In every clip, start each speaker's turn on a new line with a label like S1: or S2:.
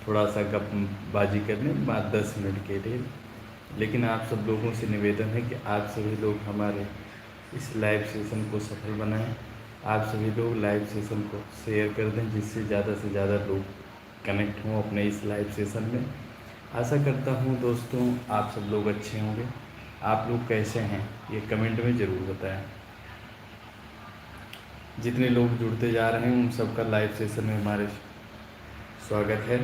S1: थोड़ा सा गपबाजी करने बाद 10 मिनट के लिए। लेकिन आप सब लोगों से निवेदन है कि आप सभी लोग हमारे इस लाइव सेशन को सफल बनाएं। आप सभी लोग लाइव सेशन को शेयर कर दें जिससे ज़्यादा से ज़्यादा लोग कनेक्ट हों अपने इस लाइव सेशन में। आशा करता हूँ दोस्तों आप सब लोग अच्छे होंगे। आप लोग कैसे हैं ये कमेंट में ज़रूर बताएं। जितने लोग जुड़ते जा रहे हैं उन सबका लाइव सेशन में हमारे स्वागत है।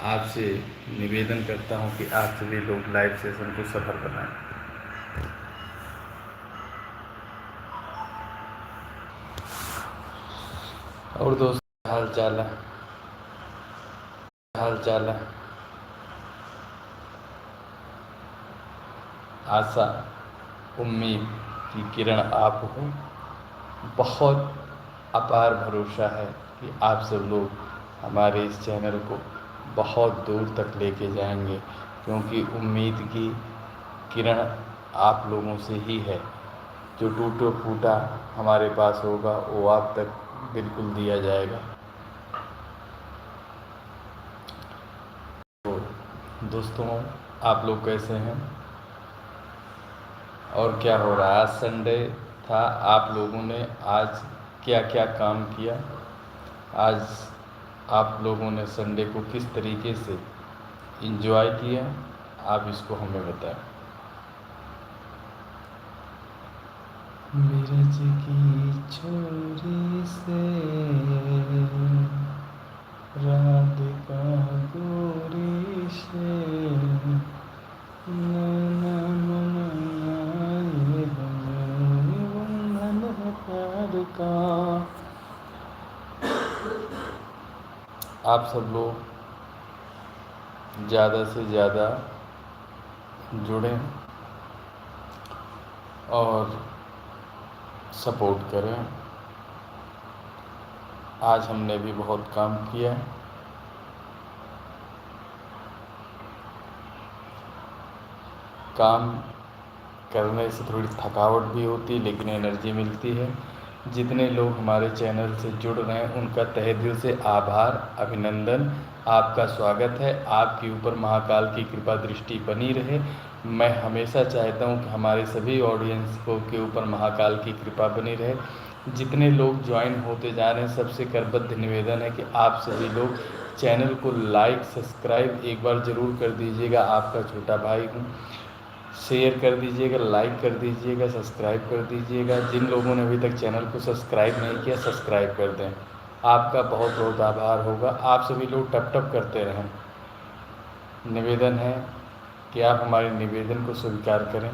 S1: आपसे निवेदन करता हूँ कि आप सभी लोग लाइव सेशन को सफल बनाएं। और दोस्तों हाल चाल है आशा उम्मीद की किरण आप हो। बहुत अपार भरोसा है कि आप सब लोग हमारे इस चैनल को बहुत दूर तक लेके जाएंगे, क्योंकि उम्मीद की किरण आप लोगों से ही है। जो टूटा फूटा हमारे पास होगा वो आप तक बिल्कुल दिया जाएगा। तो दोस्तों आप लोग कैसे हैं और क्या हो रहा है? आज संडे था, आप लोगों ने आज क्या क्या काम किया? आज आप लोगों ने संडे को किस तरीके से एंजॉय किया? आप इसको हमें बताएं। बिरज की छोरी से राधिका गोरी से प्यार का। आप सब लोग ज़्यादा से ज़्यादा जुड़ें और सपोर्ट करें। आज हमने भी बहुत काम किया। काम करने से थोड़ी थकावट भी होती है लेकिन एनर्जी मिलती है। जितने लोग हमारे चैनल से जुड़ रहे हैं उनका तहे दिल से आभार, अभिनंदन। आपका स्वागत है। आपके ऊपर महाकाल की कृपा दृष्टि बनी रहे। मैं हमेशा चाहता हूं कि हमारे सभी ऑडियंस को के ऊपर महाकाल की कृपा बनी रहे। जितने लोग ज्वाइन होते जा रहे हैं सबसे करबद्ध निवेदन है कि आप सभी लोग चैनल को लाइक सब्सक्राइब एक बार ज़रूर कर दीजिएगा। आपका छोटा भाई हूँ। शेयर कर दीजिएगा, लाइक कर दीजिएगा, सब्सक्राइब कर दीजिएगा। जिन लोगों ने अभी तक चैनल को सब्सक्राइब नहीं किया सब्सक्राइब कर दें। आपका बहुत बहुत आभार होगा। आप सभी लोग टप टप करते रहें। निवेदन है कि आप हमारे निवेदन को स्वीकार करें।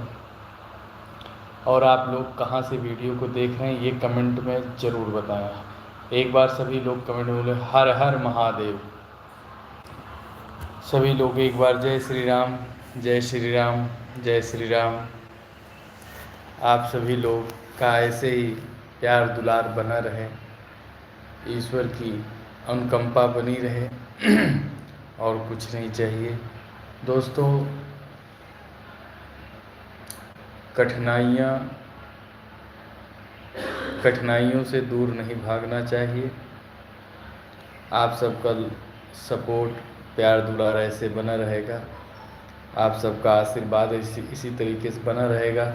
S1: और आप लोग कहाँ से वीडियो को देख रहे हैं ये कमेंट में ज़रूर बताएं। एक बार सभी लोग कमेंट में बोले हर हर महादेव। सभी लोग एक बार जय श्री राम, जय श्री राम, जय श्री राम। आप सभी लोग का ऐसे ही प्यार दुलार बना रहे, ईश्वर की अनुकंपा बनी रहे और कुछ नहीं चाहिए। दोस्तों कठिनाइयों से दूर नहीं भागना चाहिए। आप सबका सपोर्ट प्यार दुलार ऐसे बना रहेगा। आप सबका आशीर्वाद इसी तरीके से बना रहेगा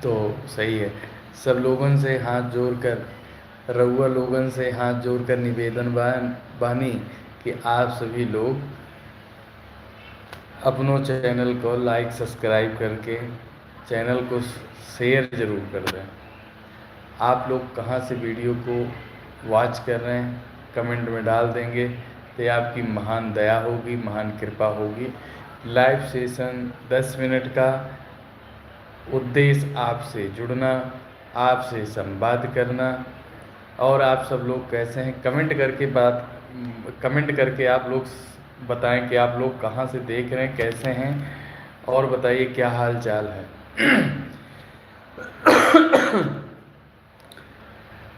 S1: तो सही है। सब लोगों से हाथ जोड़कर रउआ लोगन से हाथ जोड़कर निवेदन बानी कि आप सभी लोग अपनों चैनल को लाइक सब्सक्राइब करके चैनल को शेयर ज़रूर कर दें। आप लोग कहाँ से वीडियो को वॉच कर रहे हैं कमेंट में डाल देंगे तो आपकी महान दया होगी, महान कृपा होगी। लाइव सेशन 10 मिनट का उद्देश्य आपसे जुड़ना, आपसे संवाद करना। और आप सब लोग कैसे हैं कमेंट करके आप लोग बताएं कि आप लोग कहाँ से देख रहे हैं, कैसे हैं और बताइए क्या हाल चाल है।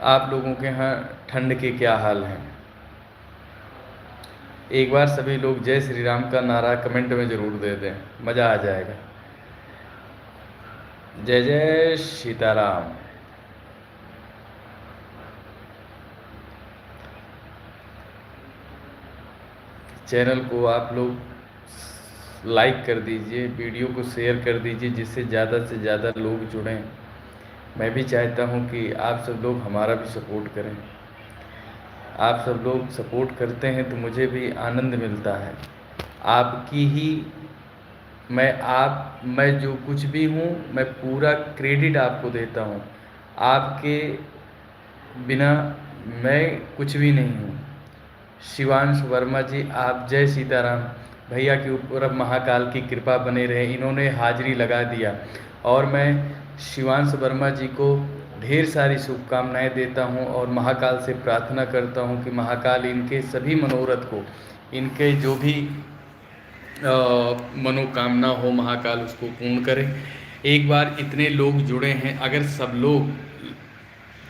S1: आप लोगों के यहाँ ठंड के क्या हाल हैं? एक बार सभी लोग जय श्री राम का नारा कमेंट में ज़रूर दे दें, मज़ा आ जाएगा। जय जय सीताराम। चैनल को आप लोग लाइक कर दीजिए, वीडियो को शेयर कर दीजिए, जिससे ज़्यादा से ज़्यादा लोग जुड़ें। मैं भी चाहता हूँ कि आप सब लोग हमारा भी सपोर्ट करें। आप सब लोग सपोर्ट करते हैं तो मुझे भी आनंद मिलता है। आपकी ही मैं जो कुछ भी हूँ, मैं पूरा क्रेडिट आपको देता हूँ। आपके बिना मैं कुछ भी नहीं हूँ। शिवांश वर्मा जी, आप जय सीताराम। भैया के ऊपर अब महाकाल की कृपा बने रहे, इन्होंने हाजिरी लगा दिया। और मैं शिवांश वर्मा जी को ढेर सारी शुभकामनाएं देता हूं और महाकाल से प्रार्थना करता हूं कि महाकाल इनके सभी मनोरथ को, इनके जो भी मनोकामना हो, महाकाल उसको पूर्ण करे। एक बार इतने लोग जुड़े हैं, अगर सब लोग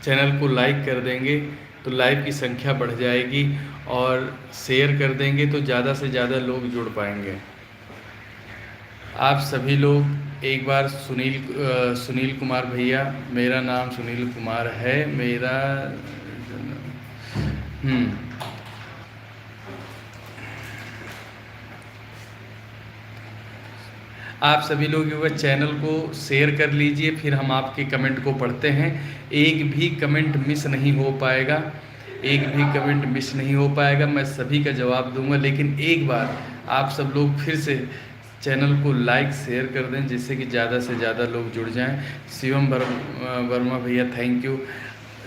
S1: चैनल को लाइक कर देंगे तो लाइव की संख्या बढ़ जाएगी, और शेयर कर देंगे तो ज़्यादा से ज़्यादा लोग जुड़ पाएंगे। आप सभी लोग एक बार सुनील कुमार भैया, मेरा नाम सुनील कुमार है, मेरा आप सभी लोग एक बार चैनल को शेयर कर लीजिए, फिर हम आपके कमेंट को पढ़ते हैं। एक भी कमेंट मिस नहीं हो पाएगा, एक भी कमेंट मिस नहीं हो पाएगा, मैं सभी का जवाब दूंगा। लेकिन एक बार आप सब लोग फिर से चैनल को लाइक शेयर कर दें, जिससे कि ज़्यादा से ज़्यादा लोग जुड़ जाएं। शिवम वर्मा भैया thank you,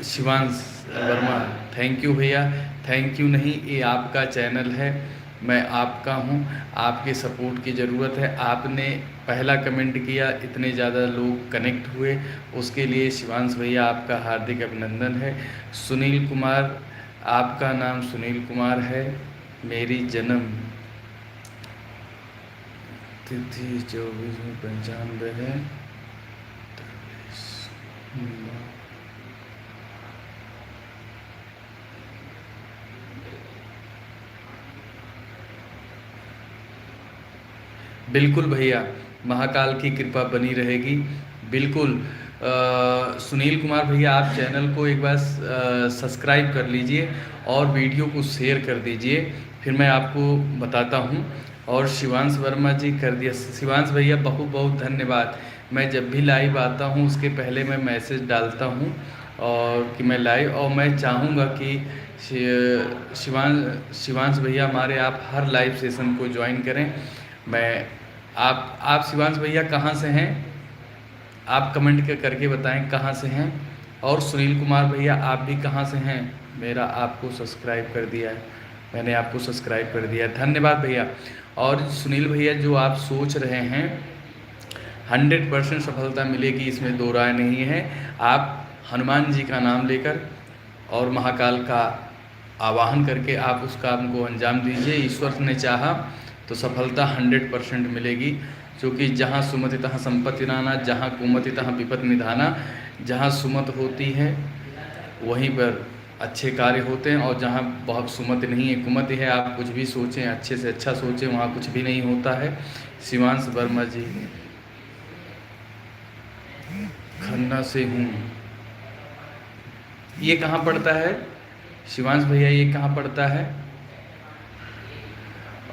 S1: Shivansh Verma thank you भैया। थैंक यू नहीं, ये आपका चैनल है, मैं आपका हूँ, आपके सपोर्ट की ज़रूरत है। आपने पहला कमेंट किया, इतने ज़्यादा लोग कनेक्ट हुए, उसके लिए शिवांश भैया आपका हार्दिक अभिनंदन है। सुनील कुमार, आपका नाम सुनील कुमार है, मेरी जन्म तिथि 24/95 है। बिल्कुल भैया, महाकाल की कृपा बनी रहेगी, बिल्कुल। सुनील कुमार भैया, आप चैनल को एक बार सब्सक्राइब कर लीजिए और वीडियो को शेयर कर दीजिए, फिर मैं आपको बताता हूँ। और शिवांश वर्मा जी कर दिया। शिवांश भैया बहुत बहुत धन्यवाद। मैं जब भी लाइव आता हूँ उसके पहले मैं मैसेज डालता हूँ और कि मैं लाइव, और मैं चाहूँगा कि शिवांश भैया हमारे, आप हर लाइव सेशन को ज्वाइन करें। मैं आप शिवांश भैया कहाँ से हैं, आप कमेंट करके बताएं कहाँ से हैं। और सुनील कुमार भैया आप भी कहाँ से हैं, मेरा आपको सब्सक्राइब कर दिया है, मैंने आपको सब्सक्राइब कर दिया है, धन्यवाद भैया। और सुनील भैया, जो आप सोच रहे हैं 100% सफलता मिलेगी, इसमें दो राय नहीं है। आप हनुमान जी का नाम लेकर और महाकाल का आवाहन करके आप उस काम को अंजाम दीजिए। ईश्वर ने चाहा तो सफलता 100% मिलेगी, क्योंकि जहाँ सुमति तहाँ संपत्ति नाना, जहाँ कुमति तहाँ विपत निधाना। जहाँ सुमत होती है वहीं पर अच्छे कार्य होते हैं, और जहाँ बहुत सुमति नहीं है, कुमति है, आप कुछ भी सोचें, अच्छे से अच्छा सोचें, वहाँ कुछ भी नहीं होता है। शिवांश वर्मा जी, खन्ना से हूँ, ये कहाँ पड़ता है शिवांश भैया, ये कहाँ पड़ता है?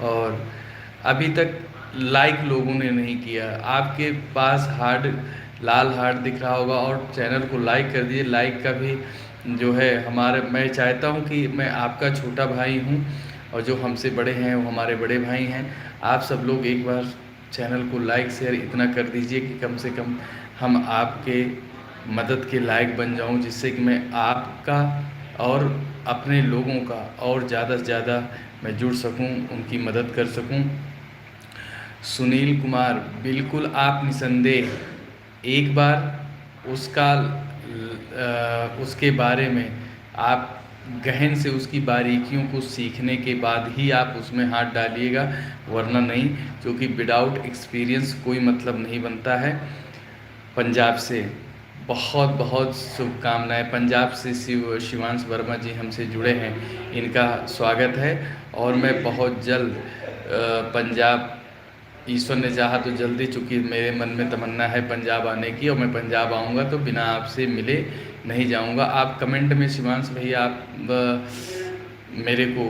S1: और अभी तक लाइक लोगों ने नहीं किया, आपके पास लाल हार्ट दिख रहा होगा, और चैनल को लाइक कर दीजिए। लाइक का भी जो है हमारे, मैं चाहता हूं कि मैं आपका छोटा भाई हूं, और जो हमसे बड़े हैं वो हमारे बड़े भाई हैं। आप सब लोग एक बार चैनल को लाइक शेयर इतना कर दीजिए कि कम से कम हम आपके मदद के लायक बन जाऊं, जिससे कि मैं आपका और अपने लोगों का और ज़्यादा से ज़्यादा मैं जुड़ सकूं, उनकी मदद कर सकूं। सुनील कुमार, बिल्कुल आप निसंदेह एक बार उसके बारे में आप गहन से उसकी बारीकियों को सीखने के बाद ही आप उसमें हाथ डालिएगा, वरना नहीं, क्योंकि विदाउट एक्सपीरियंस कोई मतलब नहीं बनता है। पंजाब से बहुत बहुत शुभकामनाएं। पंजाब से शिवांश वर्मा जी हमसे जुड़े हैं, इनका स्वागत है। और मैं बहुत जल्द पंजाब, ईश्वर ने चाहा तो जल्दी, चूँकि मेरे मन में तमन्ना है पंजाब आने की, और मैं पंजाब आऊँगा तो बिना आपसे मिले नहीं जाऊँगा। आप कमेंट में शिवांश भैया, आप मेरे को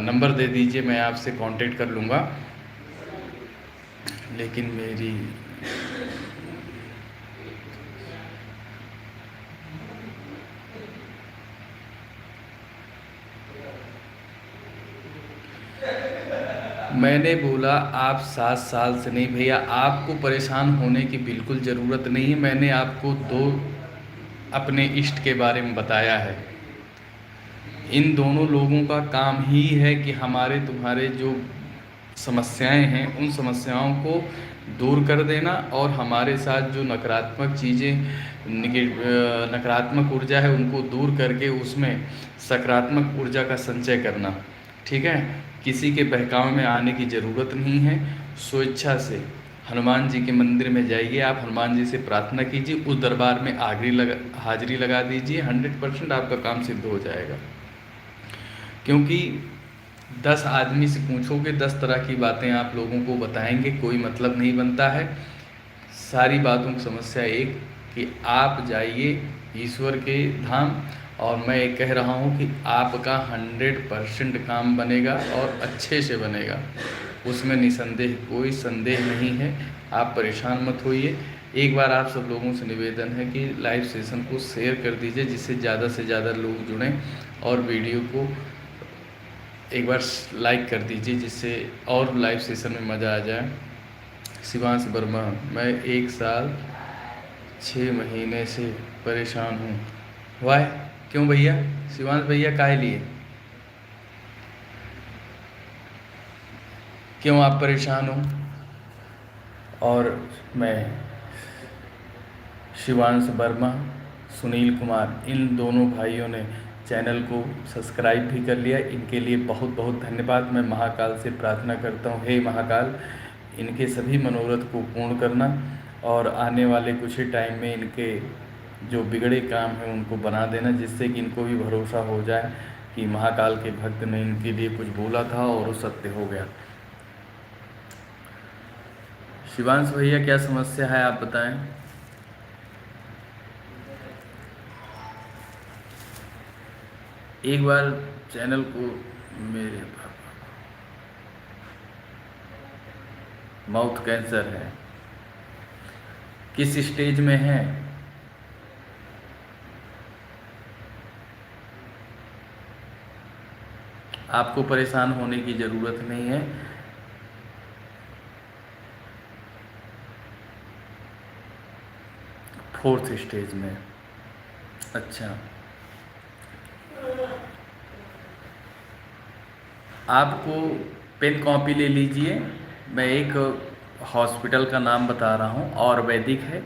S1: नंबर दे दीजिए, मैं आपसे कांटेक्ट कर लूँगा। लेकिन मेरी मैंने बोला आप 7 साल से नहीं भैया, आपको परेशान होने की बिल्कुल ज़रूरत नहीं है। मैंने आपको 2 अपने इष्ट के बारे में बताया है। इन दोनों लोगों का काम ही है कि हमारे तुम्हारे जो समस्याएं हैं उन समस्याओं को दूर कर देना, और हमारे साथ जो नकारात्मक चीज़ें, नकारात्मक ऊर्जा है उनको दूर करके उसमें सकारात्मक ऊर्जा का संचय करना। ठीक है, किसी के बहकावे में आने की ज़रूरत नहीं है। स्वेच्छा से हनुमान जी के मंदिर में जाइए, आप हनुमान जी से प्रार्थना कीजिए, उस दरबार में हाजिरी लगा दीजिए, 100% आपका काम सिद्ध हो जाएगा। क्योंकि 10 आदमी से पूछोगे 10 तरह की बातें आप लोगों को बताएंगे, कोई मतलब नहीं बनता है। सारी बातों की समस्या एक कि आप जाइए ईश्वर के धाम, और मैं ये कह रहा हूँ कि आपका 100% काम बनेगा और अच्छे से बनेगा, उसमें निसंदेह कोई संदेह नहीं है। आप परेशान मत होइए। एक बार आप सब लोगों से निवेदन है कि लाइव सेशन को शेयर कर दीजिए, जिससे ज़्यादा से ज़्यादा लोग जुड़ें, और वीडियो को एक बार लाइक कर दीजिए, जिससे और लाइव सेशन में मज़ा आ जाए। शिवांश वर्मा, मैं 1 साल 6 महीने से परेशान हूँ। वाह, क्यों भैया? शिवांश भैया काहे लिए, क्यों आप परेशान हो? और मैं शिवांश वर्मा, सुनील कुमार, इन दोनों भाइयों ने चैनल को सब्सक्राइब भी कर लिया। इनके लिए बहुत बहुत धन्यवाद। मैं महाकाल से प्रार्थना करता हूँ, हे महाकाल, इनके सभी मनोरथ को पूर्ण करना, और आने वाले कुछ ही टाइम में इनके जो बिगड़े काम हैं उनको बना देना, जिससे कि इनको भी भरोसा हो जाए कि महाकाल के भक्त ने इनके लिए कुछ बोला था और वो सत्य हो गया। शिवांश भैया, क्या समस्या है आप बताएं। एक बार चैनल को मेरे माउथ कैंसर है, किस स्टेज में है? आपको परेशान होने की ज़रूरत नहीं है। फोर्थ स्टेज में। अच्छा, आपको पेन कॉपी ले लीजिए। मैं एक हॉस्पिटल का नाम बता रहा हूँ, आयुर्वेदिक है।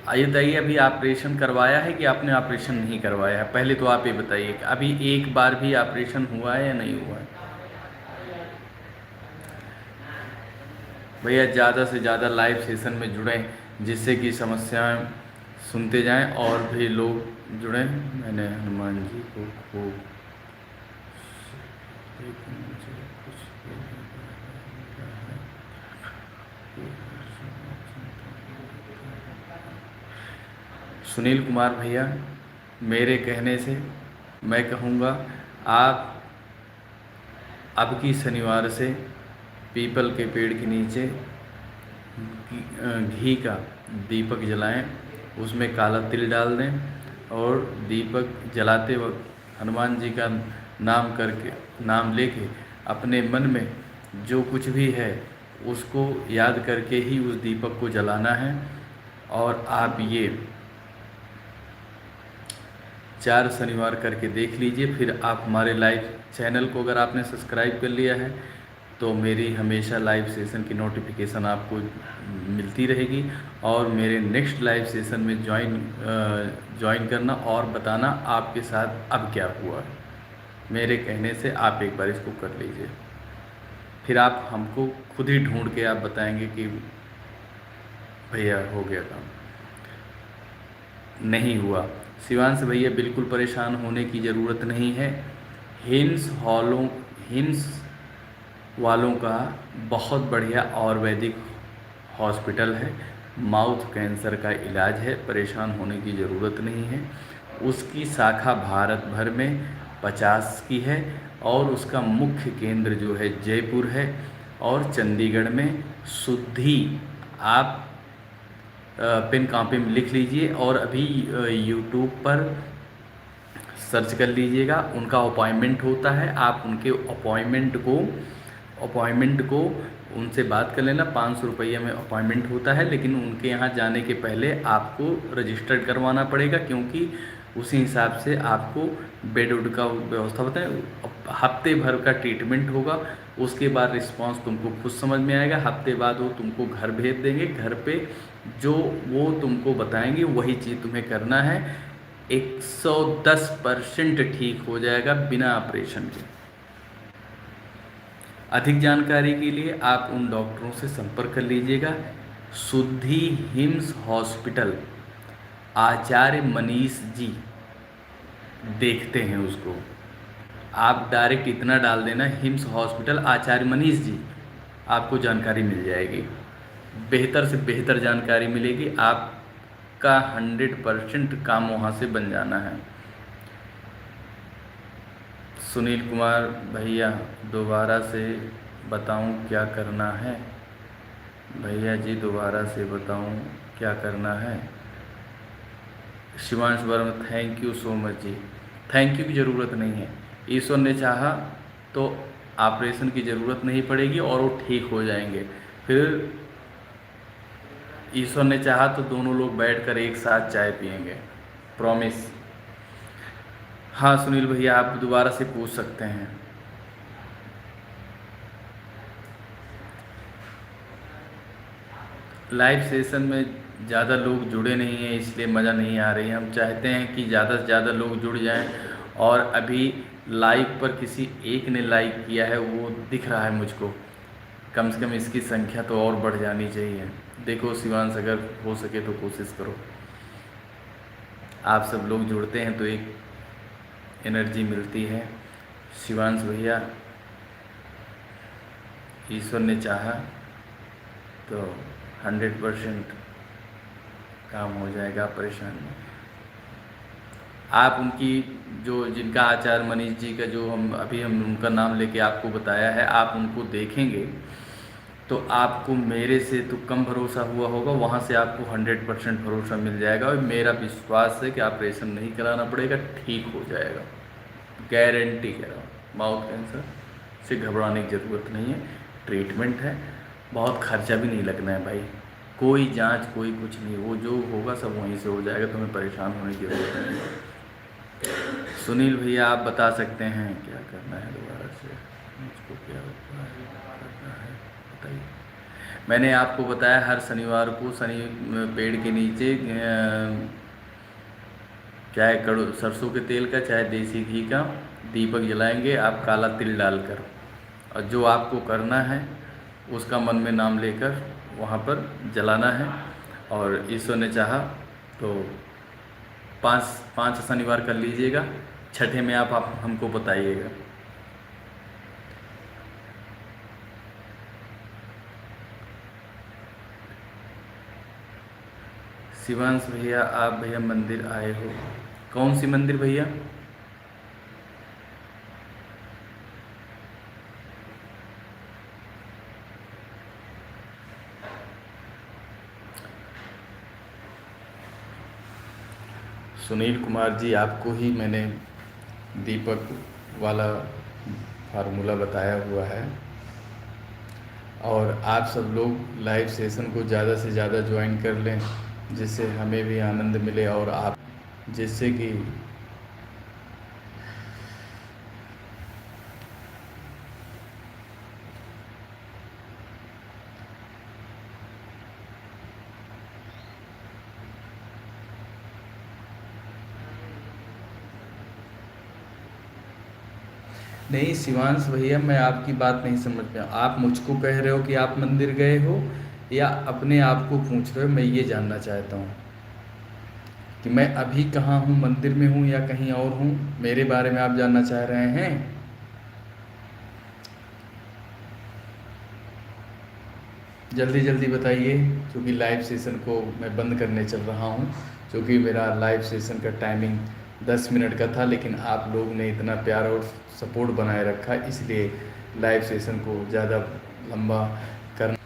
S1: आइए बताइए, अभी ऑपरेशन करवाया है कि आपने ऑपरेशन नहीं करवाया है? पहले तो आप ये बताइए कि अभी एक बार भी ऑपरेशन हुआ है या नहीं हुआ है? भैया ज़्यादा से ज़्यादा लाइव सेशन में जुड़ें, जिससे कि समस्याएं सुनते जाएं और भी लोग जुड़ें। मैंने हनुमान जी को खूब, लेकिन मुझे कुछ भी नहीं मिला है। सुनील कुमार भैया, मेरे कहने से मैं कहूँगा, आप अब की शनिवार से पीपल के पेड़ के नीचे घी का दीपक जलाएं, उसमें काला तिल डाल दें, और दीपक जलाते वक्त हनुमान जी का नाम लेके अपने मन में जो कुछ भी है उसको याद करके ही उस दीपक को जलाना है। और आप ये 4 शनिवार करके देख लीजिए। फिर आप हमारे लाइव चैनल को अगर आपने सब्सक्राइब कर लिया है तो मेरी हमेशा लाइव सेशन की नोटिफिकेशन आपको मिलती रहेगी, और मेरे नेक्स्ट लाइव सेशन में ज्वाइन करना और बताना आपके साथ अब क्या हुआ। मेरे कहने से आप एक बार इसको कर लीजिए, फिर आप हमको खुद ही ढूंढ के आप बताएंगे कि भैया हो गया काम, नहीं हुआ। शिवांश भैया, बिल्कुल परेशान होने की ज़रूरत नहीं है। हिम्स वालों का बहुत बढ़िया आयुर्वेदिक हॉस्पिटल है, माउथ कैंसर का इलाज है, परेशान होने की ज़रूरत नहीं है। उसकी शाखा भारत भर में 50 की है और उसका मुख्य केंद्र जो है जयपुर है और चंडीगढ़ में शुद्धि। आप पेन कॉपी में लिख लीजिए और अभी यूट्यूब पर सर्च कर लीजिएगा। उनका अपॉइंटमेंट होता है, आप उनके अपॉइंटमेंट को उनसे बात कर लेना। 500 रुपये में अपॉइंटमेंट होता है, लेकिन उनके यहाँ जाने के पहले आपको रजिस्टर्ड करवाना पड़ेगा, क्योंकि उसी हिसाब से आपको बेड उड का व्यवस्था बताएं। हफ्ते भर का ट्रीटमेंट होगा, उसके बाद रिस्पांस तुमको खुद समझ में आएगा। हफ्ते बाद वो तुमको घर भेज देंगे। घर पे जो वो तुमको बताएंगे वही चीज़ तुम्हें करना है। 110% ठीक हो जाएगा बिना ऑपरेशन के। अधिक जानकारी के लिए आप उन डॉक्टरों से संपर्क कर लीजिएगा। शुद्धि हिम्स हॉस्पिटल, आचार्य मनीष जी देखते हैं उसको। आप डायरेक्ट इतना डाल देना हिम्स हॉस्पिटल आचार्य मनीष जी, आपको जानकारी मिल जाएगी। बेहतर से बेहतर जानकारी मिलेगी। आपका 100% काम वहाँ से बन जाना है। सुनील कुमार भैया दोबारा से बताऊं क्या करना है? भैया जी दोबारा से बताऊं क्या करना है? Shivansh Verma, thank you so much ji. Thank you की ज़रूरत नहीं है। ईश्वर ने चाहा तो ऑपरेशन की ज़रूरत नहीं पड़ेगी और वो ठीक हो जाएंगे। फिर ईश्वर ने चाहा तो दोनों लोग बैठकर एक साथ चाय पिएंगे, प्रॉमिस। हाँ सुनील भैया, आप दोबारा से पूछ सकते हैं। लाइव सेशन में ज़्यादा लोग जुड़े नहीं हैं, इसलिए मज़ा नहीं आ रही है। हम चाहते हैं कि ज़्यादा से ज़्यादा लोग जुड़ जाएं। और अभी लाइव पर किसी एक ने लाइक किया है, वो दिख रहा है मुझको। कम से कम इसकी संख्या तो और बढ़ जानी चाहिए। देखो शिवांश, अगर हो सके तो कोशिश करो। आप सब लोग जुड़ते हैं तो एक एनर्जी मिलती है। शिवांश भैया, ईश्वर ने चाहा तो 100% काम हो जाएगा। परेशानी आप उनकी जो जिनका आचार्य मनीष जी का जो हम उनका नाम लेके आपको बताया है, आप उनको देखेंगे तो आपको मेरे से तो कम भरोसा हुआ होगा, वहाँ से आपको 100% भरोसा मिल जाएगा। और मेरा विश्वास है कि ऑपरेशन नहीं कराना पड़ेगा, ठीक हो जाएगा, गारंटी कह रहा हूँ। माउथ कैंसर से घबराने की ज़रूरत नहीं है, ट्रीटमेंट है, बहुत खर्चा भी नहीं लगना है भाई। कोई जांच कोई कुछ नहीं, वो जो होगा सब वहीं से हो जाएगा, तुम्हें परेशान होने की ज़रूरत नहीं है। सुनील भैया, आप बता सकते हैं क्या करना है? दोबारा से मुझको क्या करना है बताइए। मैंने आपको बताया हर शनिवार को पेड़ के नीचे चाहे सरसों के तेल का चाहे देसी घी का दीपक जलाएंगे आप, काला तिल डालकर। और जो आपको करना है उसका मन में नाम लेकर वहाँ पर जलाना है। और ईश्वर ने चाहा तो 5 शनिवार कर लीजिएगा, छठे में आप हमको बताइएगा। शिवांश भैया, आप भैया मंदिर आए हो? कौन सी मंदिर भैया? सुनील कुमार जी, आपको ही मैंने दीपक वाला फार्मूला बताया हुआ है। और आप सब लोग लाइव सेशन को ज़्यादा से ज़्यादा ज्वाइन कर लें, जिससे हमें भी आनंद मिले और आप, जिससे कि नहीं शिवांश भैया, मैं आपकी बात नहीं समझ पाया। आप मुझको कह रहे हो कि आप मंदिर गए हो या अपने आप को पूछ रहे हो? मैं ये जानना चाहता हूँ कि मैं अभी कहाँ हूँ, मंदिर में हूँ या कहीं और हूँ? मेरे बारे में आप जानना चाह रहे हैं? जल्दी जल्दी बताइए, क्योंकि लाइव सेशन को मैं बंद करने चल रहा हूँ, क्योंकि मेरा लाइव सेशन का टाइमिंग 10 मिनट का था, लेकिन आप लोग ने इतना प्यार और सपोर्ट बनाए रखा, इसलिए लाइव सेशन को ज़्यादा लंबा करना।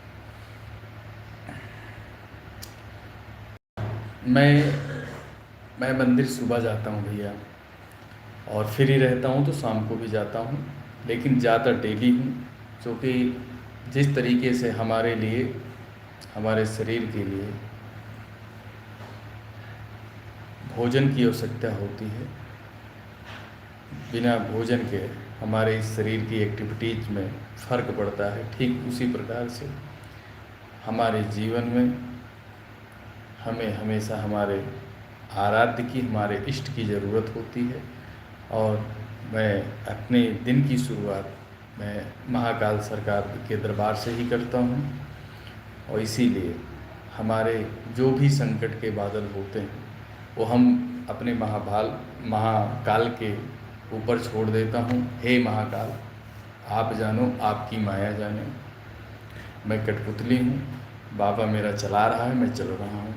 S1: मैं मंदिर सुबह जाता हूँ भैया, और फ्री रहता हूँ तो शाम को भी जाता हूँ, लेकिन ज़्यादा डेली हूँ, क्योंकि जिस तरीके से हमारे लिए, हमारे शरीर के लिए भोजन की आवश्यकता होती है, बिना भोजन के हमारे इस शरीर की एक्टिविटीज़ में फ़र्क पड़ता है, ठीक उसी प्रकार से हमारे जीवन में हमें हमेशा हमारे आराध्य की, हमारे इष्ट की ज़रूरत होती है। और मैं अपने दिन की शुरुआत मैं महाकाल सरकार के दरबार से ही करता हूँ, और इसीलिए हमारे जो भी संकट के बादल होते हैं वो हम अपने महाकाल के ऊपर छोड़ देता हूँ। हे महाकाल, आप जानो, आपकी माया जाने। मैं कठपुतली हूँ, बाबा मेरा चला रहा है, मैं चल रहा हूँ।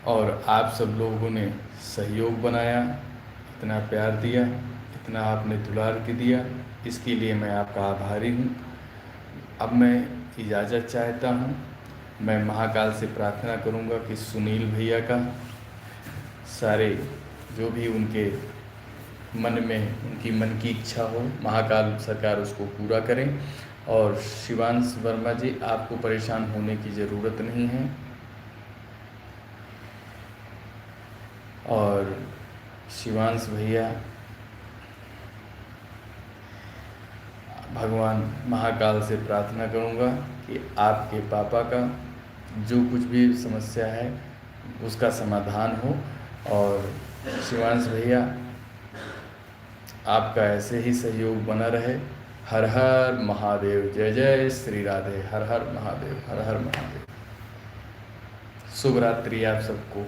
S1: और आप सब लोगों ने सहयोग बनाया, इतना प्यार दिया, इतना आपने दुलार के दिया, इसके लिए मैं आपका आभारी हूँ। अब मैं इजाज़त चाहता हूँ। मैं महाकाल से प्रार्थना करूँगा कि सुनील भैया का सारे जो भी उनके मन में, उनकी मन की इच्छा हो, महाकाल सरकार उसको पूरा करें। और शिवांश वर्मा जी, आपको परेशान होने की ज़रूरत नहीं है। और शिवांश भैया, भगवान महाकाल से प्रार्थना करूँगा कि आपके पापा का जो कुछ भी समस्या है उसका समाधान हो। और शिवांश भैया, आपका ऐसे ही सहयोग बना रहे। हर हर महादेव, जय जय श्री राधे, हर हर महादेव, हर हर महादेव। शुभ रात्रि आप सबको।